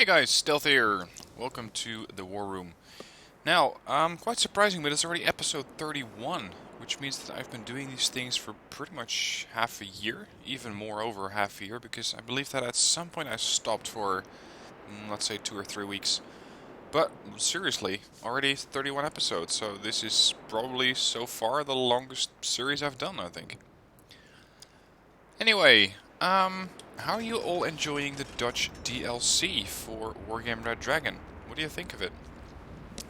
Hey guys, Stealth here. Welcome to the War Room. Now, quite surprising, but it's already episode 31, which means that I've been doing these things for pretty much half a year, even more over half a year, because I believe that at some point I stopped for, let's say, 2 or 3 weeks. But seriously, already 31 episodes, so this is probably so far the longest series I've done, I think. Anyway, how are you all enjoying the Dutch DLC for Wargame Red Dragon? What do you think of it?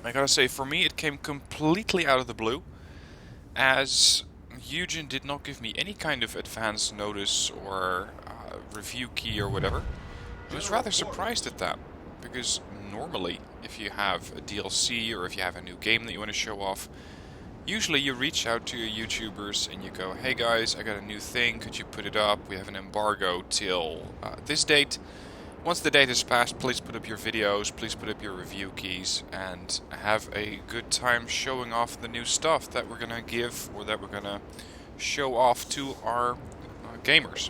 I gotta say, for me it came completely out of the blue, as Eugen did not give me any kind of advance notice or review key or whatever. I was rather surprised at that, because normally, if you have a DLC or if you have a new game that you want to show off, usually you reach out to your YouTubers and you go, hey guys, I got a new thing, could you put it up? We have an embargo till this date. Once the date has passed, please put up your videos, please put up your review keys, and have a good time showing off the new stuff that we're gonna give, or that we're gonna show off to our gamers.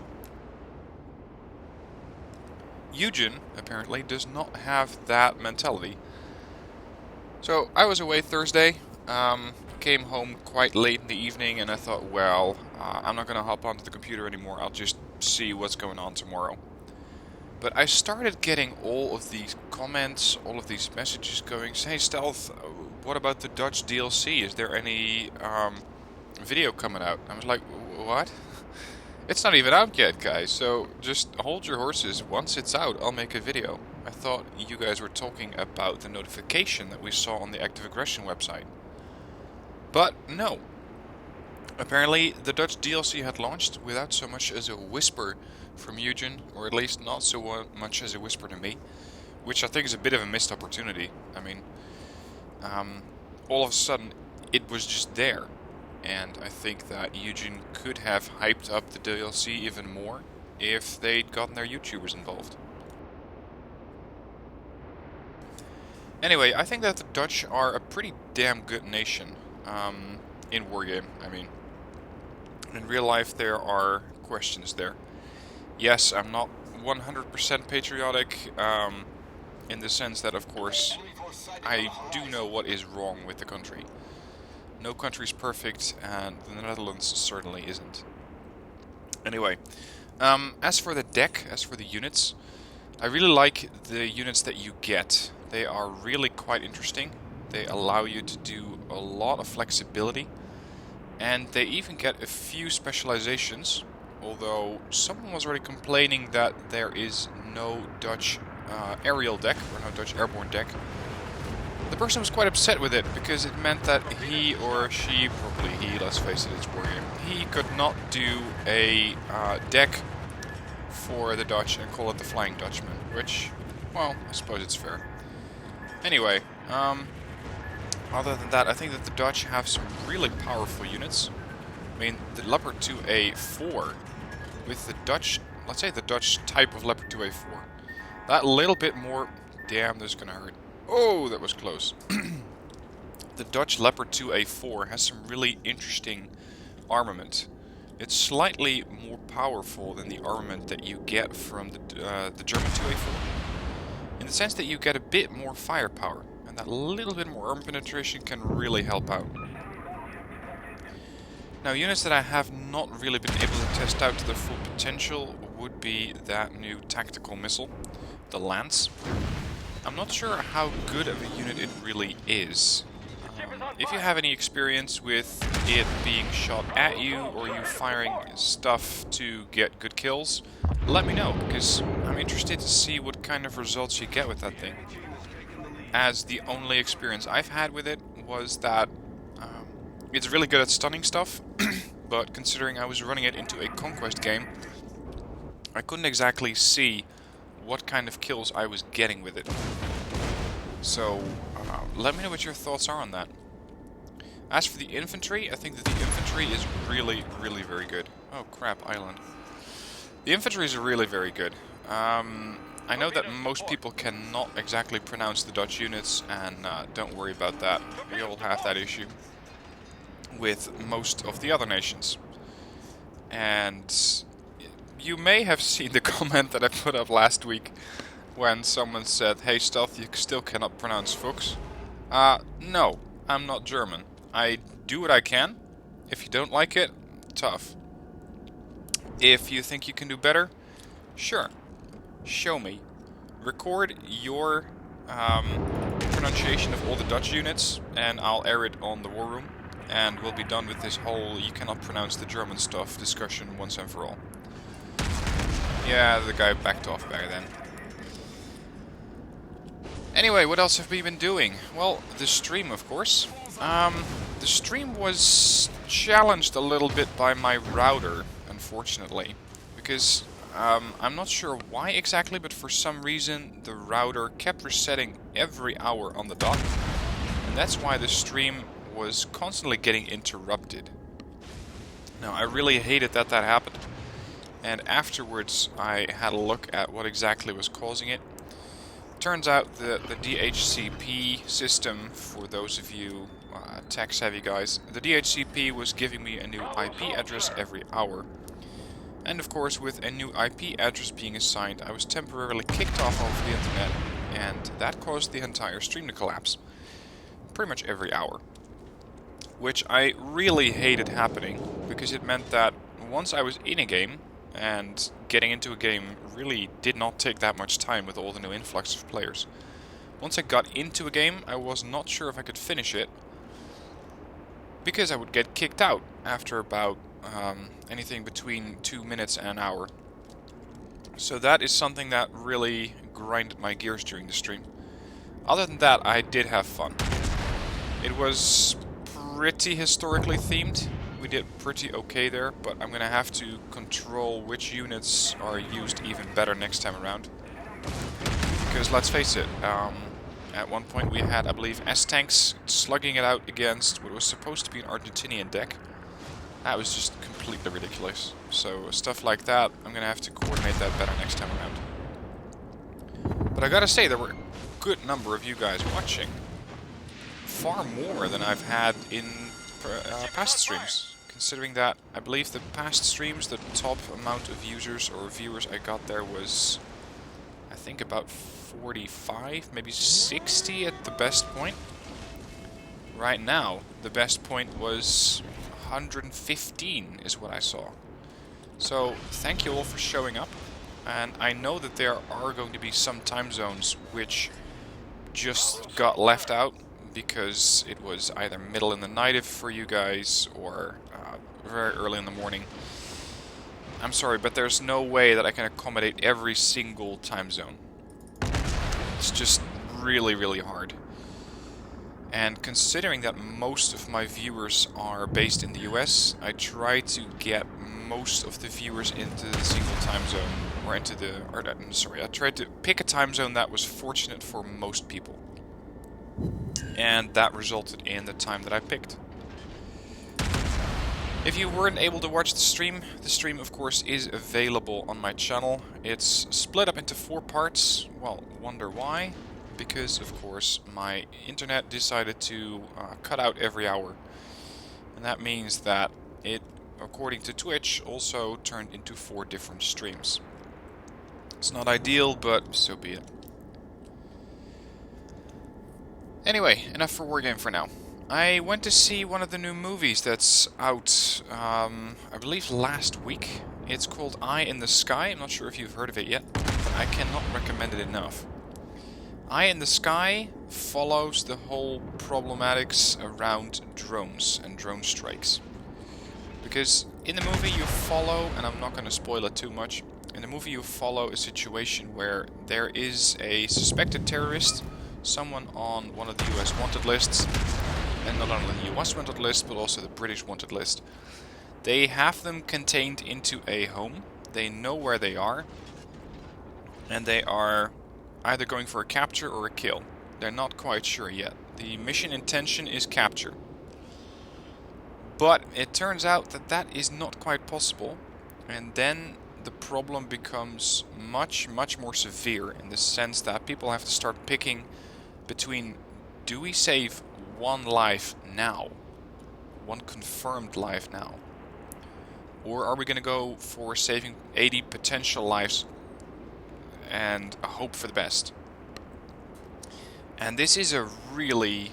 Eugen, apparently, does not have that mentality. So, I was away Thursday, came home quite late in the evening, and I thought, well, I'm not gonna hop onto the computer anymore, I'll just see what's going on tomorrow. But I started getting all of these comments, all of these messages going, hey Stealth, what about the Dutch DLC? Is there any video coming out? I was like, what? It's not even out yet, guys, so just hold your horses. Once it's out, I'll make a video. I thought you guys were talking about the notification that we saw on the Active Aggression website. But no. Apparently, the Dutch DLC had launched without so much as a whisper from Eugen, or at least not so much as a whisper to me, which I think is a bit of a missed opportunity. I mean, all of a sudden, it was just there, and I think that Eugen could have hyped up the DLC even more if they'd gotten their YouTubers involved. Anyway, I think that the Dutch are a pretty damn good nation in Wargame. I mean, in real life there are questions there. Yes, I'm not 100% patriotic, in the sense that, of course, I do know what is wrong with the country. No country's perfect, and the Netherlands certainly isn't. Anyway, as for the deck, as for the units, I really like the units that you get. They are really quite interesting. They allow you to do a lot of flexibility, and they even get a few specializations, although someone was already complaining that there is no Dutch aerial deck, or no Dutch airborne deck. The person was quite upset with it, because it meant that he or she, probably he, let's face it, it's Wargame, he could not do a deck for the Dutch and call it the Flying Dutchman, which, well, I suppose it's fair. Anyway, other than that, I think that the Dutch have some really powerful units. I mean, the Leopard 2A4 with the Dutch, let's say the Dutch type of Leopard 2A4. That little bit more, damn, this is gonna hurt. Oh, that was close. The Dutch Leopard 2A4 has some really interesting armament. It's slightly more powerful than the armament that you get from the German 2A4, in the sense that you get a bit more firepower, and that little bit more armor penetration can really help out. Now, units that I have not really been able to test out to their full potential would be that new tactical missile, the Lance. I'm not sure how good of a unit it really is. If you have any experience with it being shot at you, or you firing stuff to get good kills, let me know, because I'm interested to see what kind of results you get with that thing. As the only experience I've had with it was that it's really good at stunning stuff, but considering I was running it into a conquest game, I couldn't exactly see what kind of kills I was getting with it. So, let me know what your thoughts are on that. As for the infantry, I think that the infantry is really, really very good. Oh crap, island. The infantry is really very good. I know that most people cannot exactly pronounce the Dutch units, and don't worry about that. We all have that issue with most of the other nations. And you may have seen the comment that I put up last week when someone said, "Hey, Stealth, you still cannot pronounce Fuchs." No, I'm not German. I do what I can. If you don't like it, tough. If you think you can do better, sure, show me. Record your pronunciation of all the Dutch units, and I'll air it on the War Room, and we'll be done with this whole "you cannot pronounce the German stuff" discussion once and for all. Yeah, the guy backed off back then. Anyway, what else have we been doing? Well, the stream, of course. The stream was challenged a little bit by my router, unfortunately, because I'm not sure why exactly, but for some reason the router kept resetting every hour on the dot, and that's why the stream was constantly getting interrupted. Now, I really hated that happened, and afterwards I had a look at what exactly was causing it. Turns out the DHCP system, for those of you tech-savvy guys, the DHCP was giving me a new IP address every hour. And of course, with a new IP address being assigned, I was temporarily kicked off of the internet, and that caused the entire stream to collapse. Pretty much every hour. Which I really hated happening, because it meant that once I was in a game, and getting into a game really did not take that much time with all the new influx of players. Once I got into a game, I was not sure if I could finish it, because I would get kicked out after about anything between 2 minutes and an hour. So that is something that really grinded my gears during the stream. Other than that, I did have fun. It was pretty historically themed. We did pretty okay there, but I'm gonna have to control which units are used even better next time around. Because let's face it, at one point we had, I believe, S-tanks slugging it out against what was supposed to be an Argentinian deck. That was just completely ridiculous. So stuff like that, I'm gonna have to coordinate that better next time around. But I gotta say, there were a good number of you guys watching. Far more than I've had in past streams. Considering that, I believe the past streams, the top amount of users or viewers I got there was, I think, about 45, maybe 60 at the best point. Right now, the best point was 115 is what I saw. So, thank you all for showing up. And I know that there are going to be some time zones which just got left out because it was either middle in the night for you guys or very early in the morning. I'm sorry, but there's no way that I can accommodate every single time zone. It's just really, really hard. And considering that most of my viewers are based in the US, I try to get most of the viewers into the single time zone, or into the, or sorry, I tried to pick a time zone that was fortunate for most people. And that resulted in the time that I picked. If you weren't able to watch the stream of course is available on my channel. It's split up into 4 parts. Well, wonder why? Because of course my internet decided to cut out every hour. And that means that it, according to Twitch, also turned into 4 different streams. It's not ideal, but so be it. Anyway, enough for Wargame for now. I went to see one of the new movies that's out, I believe last week. It's called Eye in the Sky. I'm not sure if you've heard of it yet, but I cannot recommend it enough. Eye in the Sky follows the whole problematics around drones and drone strikes. Because in the movie you follow, and I'm not going to spoil it too much, in the movie you follow a situation where there is a suspected terrorist, someone on one of the US wanted lists, and not only the US wanted list, but also the British wanted list. They have them contained into a home, they know where they are, and they are either going for a capture or a kill. They're not quite sure yet. The mission intention is capture. But it turns out that that is not quite possible, and then the problem becomes much, much more severe in the sense that people have to start picking between, do we save one life now? One confirmed life now? Or are we going to go for saving 80 potential lives and hope for the best. And this is a really,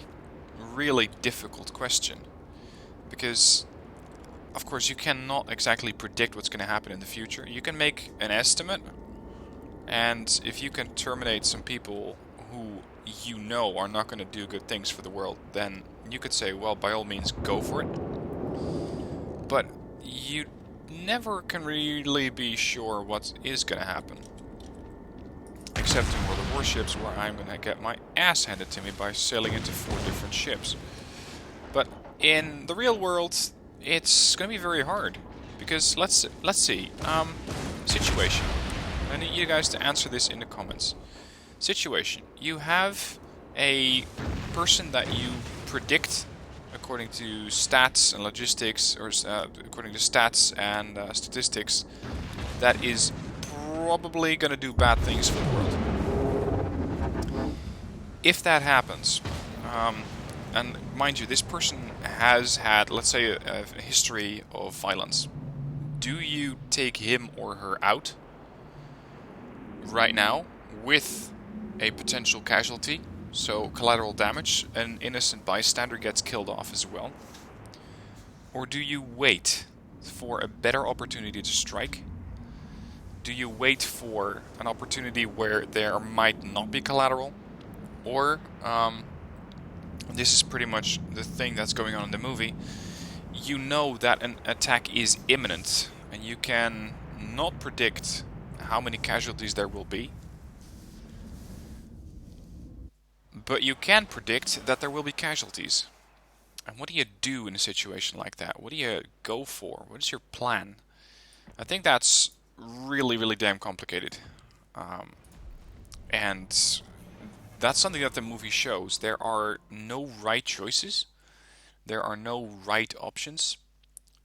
really difficult question, because of course you cannot exactly predict what's going to happen in the future. You can make an estimate, and if you can terminate some people who you know are not going to do good things for the world, then you could say, well, by all means, go for it. But you never can really be sure what is going to happen. Except in World of Warships, where I'm going to get my ass handed to me by sailing into 4 different ships. But in the real world, it's going to be very hard. Because let's see. Situation. I need you guys to answer this in the comments. Situation. You have a person that you predict according to stats and logistics, or according to stats and statistics, that is probably going to do bad things for the world. If that happens, and mind you, this person has had, let's say, a history of violence, do you take him or her out right now with a potential casualty, so collateral damage, an innocent bystander gets killed off as well? Or do you wait for a better opportunity to strike? Do you wait for an opportunity where there might not be collateral? Or, this is pretty much the thing that's going on in the movie, you know that an attack is imminent, and you can not predict how many casualties there will be, but you can predict that there will be casualties. And what do you do in a situation like that? What do you go for? What is your plan? I think that's really, really damn complicated. And that's something that the movie shows. There are no right choices. There are no right options.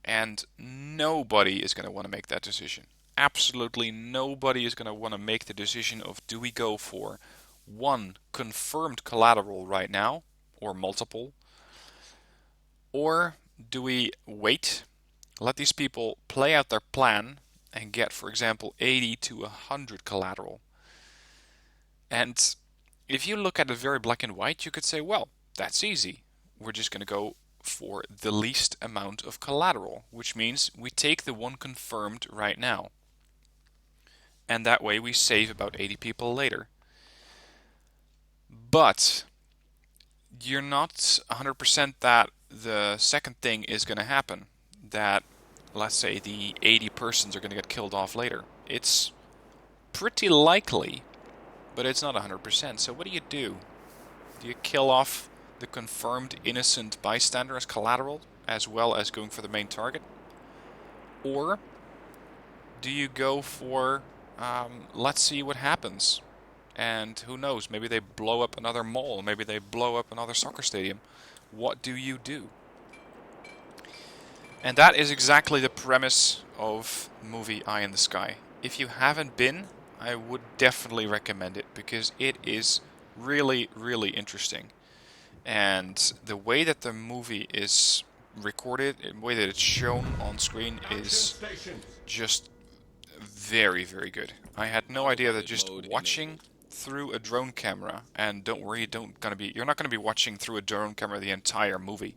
And nobody is going to want to make that decision. Absolutely nobody is going to want to make the decision of, do we go for one confirmed collateral right now, or multiple? Or do we wait, let these people play out their plan, and get, for example, 80 to 100 collateral? And if you look at it very black and white, you could say, well, that's easy. We're just going to go for the least amount of collateral, which means we take the one confirmed right now. And that way we save about 80 people later. But you're not 100% that the second thing is going to happen. That, let's say, the 80 persons are going to get killed off later. It's pretty likely, but it's not 100%. So what do? Do you kill off the confirmed innocent bystander as collateral, as well as going for the main target? Or do you go for, let's see what happens? And who knows, maybe they blow up another mall, maybe they blow up another soccer stadium. What do you do? And that is exactly the premise of the movie Eye in the Sky. If you haven't been, I would definitely recommend it, because it is really, really interesting. And the way that the movie is recorded, the way that it's shown on screen, is just very, very good. I had no idea that just watching through a drone camera, and don't worry, you're not gonna be watching through a drone camera the entire movie,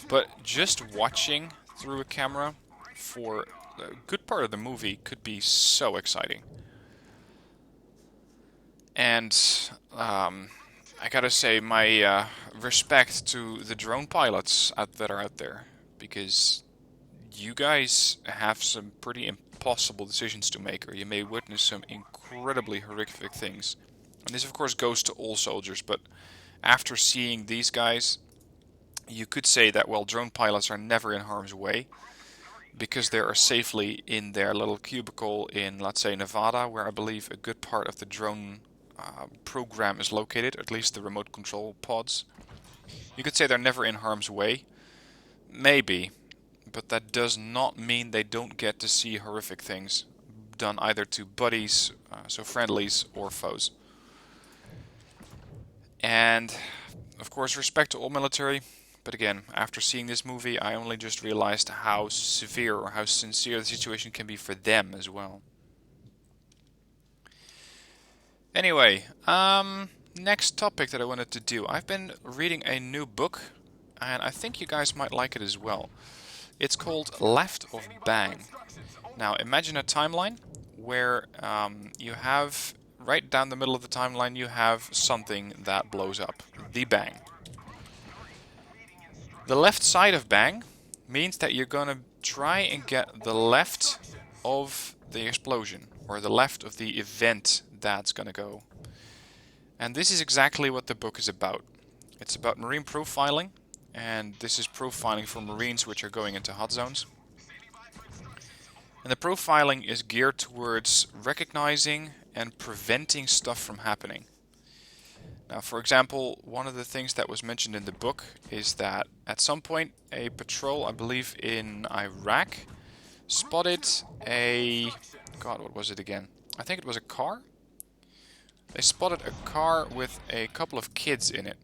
but just watching through a camera for a good part of the movie could be so exciting. And I gotta say, my respect to the drone pilots that are out there, because you guys have some pretty impossible decisions to make, or you may witness some incredibly horrific things. And this, of course, goes to all soldiers, but after seeing these guys, you could say that, well, drone pilots are never in harm's way, because they are safely in their little cubicle in, let's say, Nevada, where I believe a good part of the drone program is located, at least the remote control pods. You could say they're never in harm's way. Maybe. But that does not mean they don't get to see horrific things done either to buddies, so friendlies, or foes. And, of course, respect to all military. But again, after seeing this movie, I only just realized how severe or how sincere the situation can be for them as well. Anyway, next topic that I wanted to do. I've been reading a new book, and I think you guys might like it as well. It's called Left of Bang. Now, imagine a timeline where you have, right down the middle of the timeline, you have something that blows up. The Bang. The left side of Bang means that you're gonna try and get the left of the explosion, or the left of the event that's gonna go. And this is exactly what the book is about. It's about marine profiling, and this is profiling for marines which are going into hot zones. And the profiling is geared towards recognizing and preventing stuff from happening. Now, for example, one of the things that was mentioned in the book is that at some point a patrol, I believe in Iraq, spotted a... God, what was it again? I think it was a car. They spotted a car with a couple of kids in it.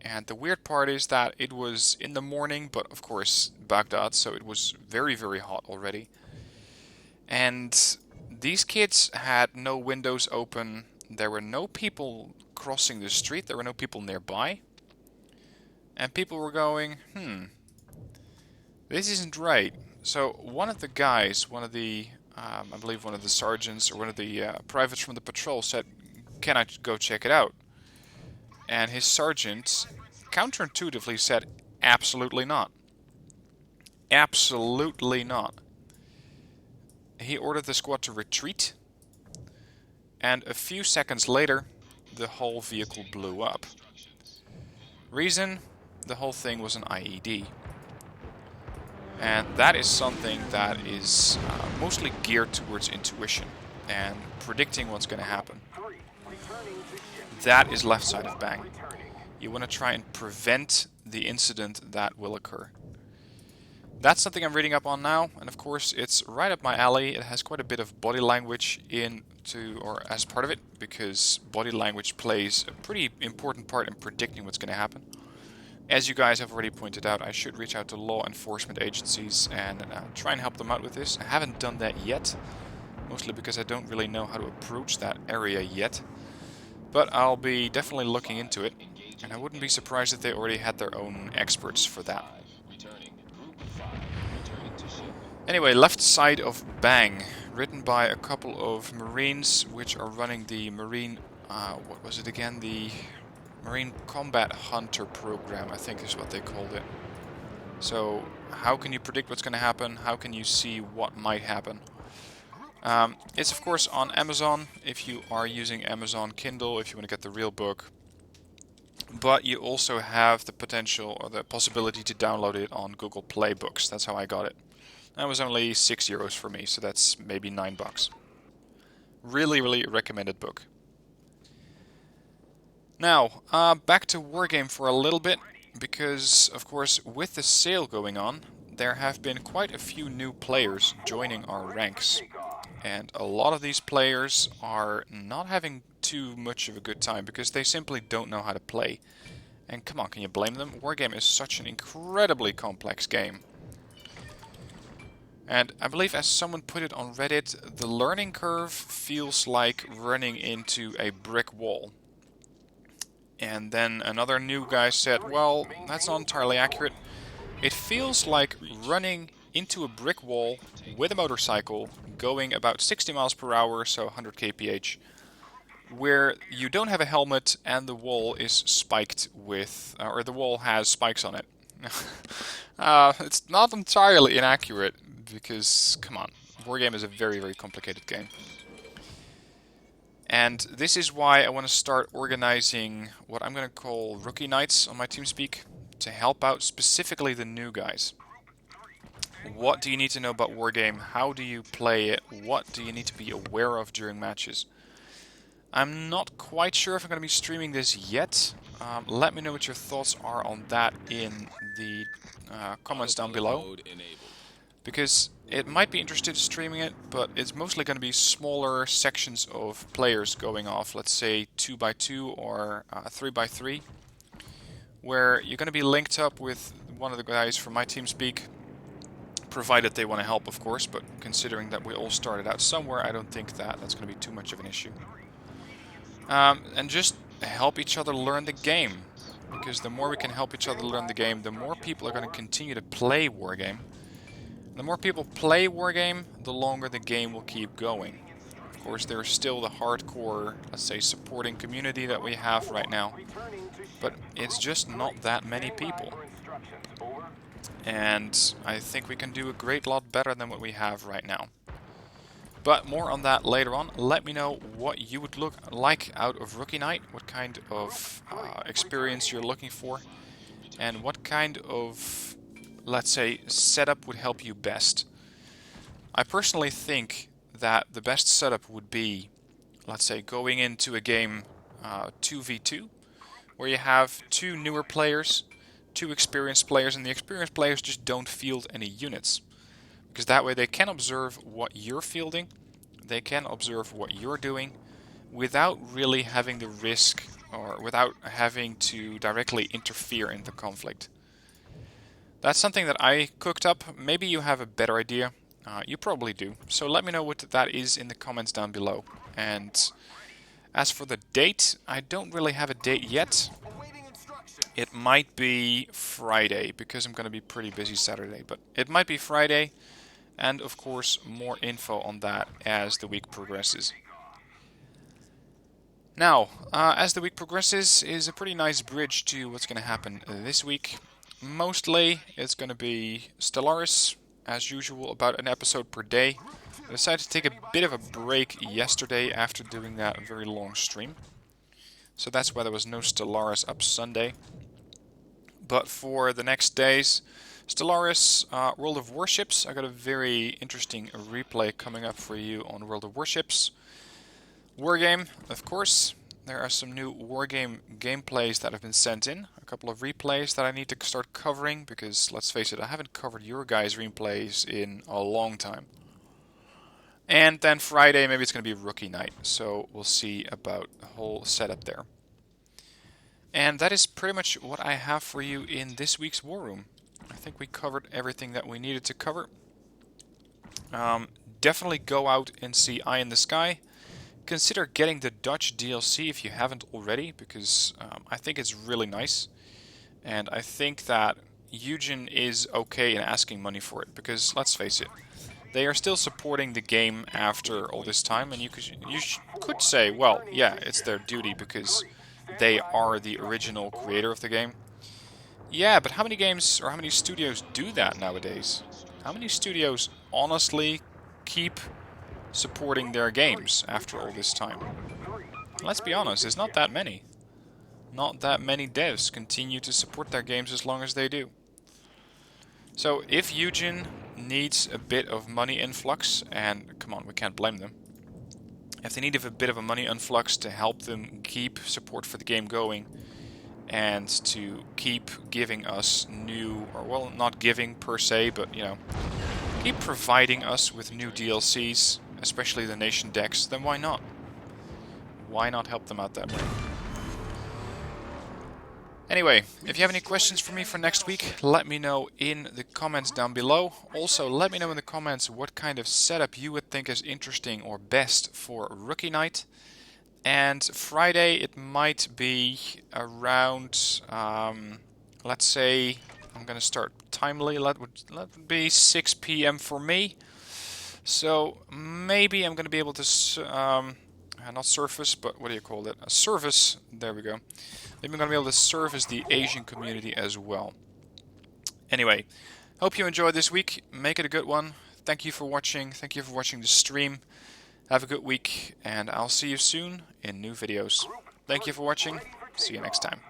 And the weird part is that it was in the morning, but of course Baghdad, so it was very, very hot already. And these kids had no windows open. There were no people crossing the street. There were no people nearby. And people were going, this isn't right. So one of the guys, one of the, I believe one of the sergeants or one of the privates from the patrol said, "Can I go check it out?" And his sergeant counterintuitively said, "Absolutely not. Absolutely not." He ordered the squad to retreat, and a few seconds later, the whole vehicle blew up. Reason? The whole thing was an IED. And that is something that is mostly geared towards intuition and predicting what's going to happen. That is left side of Bang. You want to try and prevent the incident that will occur. That's something I'm reading up on now, and of course it's right up my alley. It has quite a bit of body language as part of it, because body language plays a pretty important part in predicting what's going to happen. As you guys have already pointed out, I should reach out to law enforcement agencies and try and help them out with this. I haven't done that yet, mostly because I don't really know how to approach that area yet. But I'll be definitely looking into it, and I wouldn't be surprised if they already had their own experts for that. Anyway, left side of Bang, written by a couple of Marines which are running the Marine, what was it again? The Marine Combat Hunter program, I think is what they called it. So, how can you predict what's going to happen? How can you see what might happen? It's of course on Amazon, if you are using Amazon Kindle, if you want to get the real book. But you also have the potential, or the possibility to download it on Google Play Books. That's how I got it. That was only €6 for me, so that's maybe $9. Really, really recommended book. Now, back to Wargame for a little bit, because, of course, with the sale going on, there have been quite a few new players joining our ranks. And a lot of these players are not having too much of a good time, because they simply don't know how to play. And come on, can you blame them? Wargame is such an incredibly complex game. And I believe, as someone put it on Reddit, the learning curve feels like running into a brick wall. And then another new guy said, well, that's not entirely accurate. It feels like running into a brick wall with a motorcycle going about 60 miles per hour, so 100 kph, where you don't have a helmet and the wall is spiked with, or the wall has spikes on it. It's not entirely inaccurate, because, come on, Wargame is a very, very complicated game. And this is why I want to start organizing what I'm going to call rookie nights on my TeamSpeak, to help out specifically the new guys. What do you need to know about Wargame? How do you play it? What do you need to be aware of during matches? I'm not quite sure if I'm going to be streaming this yet. Let me know what your thoughts are on that in the comments down below. Because it might be interested in streaming it, but it's mostly going to be smaller sections of players going off. Let's say 2x2 or 3x3. Where you're going to be linked up with one of the guys from my TeamSpeak. Provided they want to help, of course, but considering that we all started out somewhere, I don't think that that's going to be too much of an issue. And just help each other learn the game. Because the more we can help each other learn the game, the more people are going to continue to play Wargame. The more people play Wargame, the longer the game will keep going. Of course, there's still the hardcore, let's say, supporting community that we have right now. But it's just not that many people. And I think we can do a great lot better than what we have right now. But more on that later on. Let me know what you would look like out of Rookie Night, what kind of experience you're looking for, and what kind of, let's say, setup would help you best. I personally think that the best setup would be, let's say, going into a game 2v2, where you have two newer players, two experienced players, and the experienced players just don't field any units. Because that way they can observe what you're fielding, they can observe what you're doing, without really having the risk, or without having to directly interfere in the conflict. That's something that I cooked up. Maybe you have a better idea. You probably do. So let me know what that is in the comments down below. And as for the date, I don't really have a date yet. It might be Friday, because I'm going to be pretty busy Saturday. But it might be Friday. And of course, more info on that as the week progresses. Now, as the week progresses, is a pretty nice bridge to what's going to happen this week. Mostly, it's going to be Stellaris, as usual, about an episode per day. I decided to take a bit of a break yesterday after doing that very long stream. So that's why there was no Stellaris up Sunday. But for the next days, Stellaris, World of Warships. I got a very interesting replay coming up for you on World of Warships. Wargame, of course. There are some new Wargame gameplays that have been sent in. A couple of replays that I need to start covering, because, let's face it, I haven't covered your guys' replays in a long time. And then Friday, maybe it's going to be Rookie Night, so we'll see about the whole setup there. And that is pretty much what I have for you in this week's War Room. I think we covered everything that we needed to cover. Definitely go out and see Eye in the Sky. Consider getting the Dutch DLC if you haven't already, because I think it's really nice. And I think that Eugen is okay in asking money for it, because let's face it, they are still supporting the game after all this time, and you could say, well, yeah, it's their duty because they are the original creator of the game. Yeah, but how many games or how many studios do that nowadays? How many studios honestly keep supporting their games after all this time? Let's be honest, it's not that many. Not that many devs continue to support their games as long as they do. So if Eugen needs a bit of money influx, and come on, we can't blame them. If they need a bit of a money influx to help them keep support for the game going, and to keep giving us new, or well, not giving per se, but you know, keep providing us with new DLCs, especially the nation decks, then why not? Why not help them out that way? Anyway, if you have any questions for me for next week, let me know in the comments down below. Also, let me know in the comments what kind of setup you would think is interesting or best for Rookie Night. And Friday, it might be around, let's say, I'm going to start timely, that would be 6 p.m. for me. So maybe I'm going to be able to, not surface, but what do you call it? A service, there we go. Maybe I'm going to be able to service the Asian community as well. Anyway, hope you enjoyed this week. Make it a good one. Thank you for watching. Thank you for watching the stream. Have a good week, and I'll see you soon in new videos. Thank you for watching. See you next time.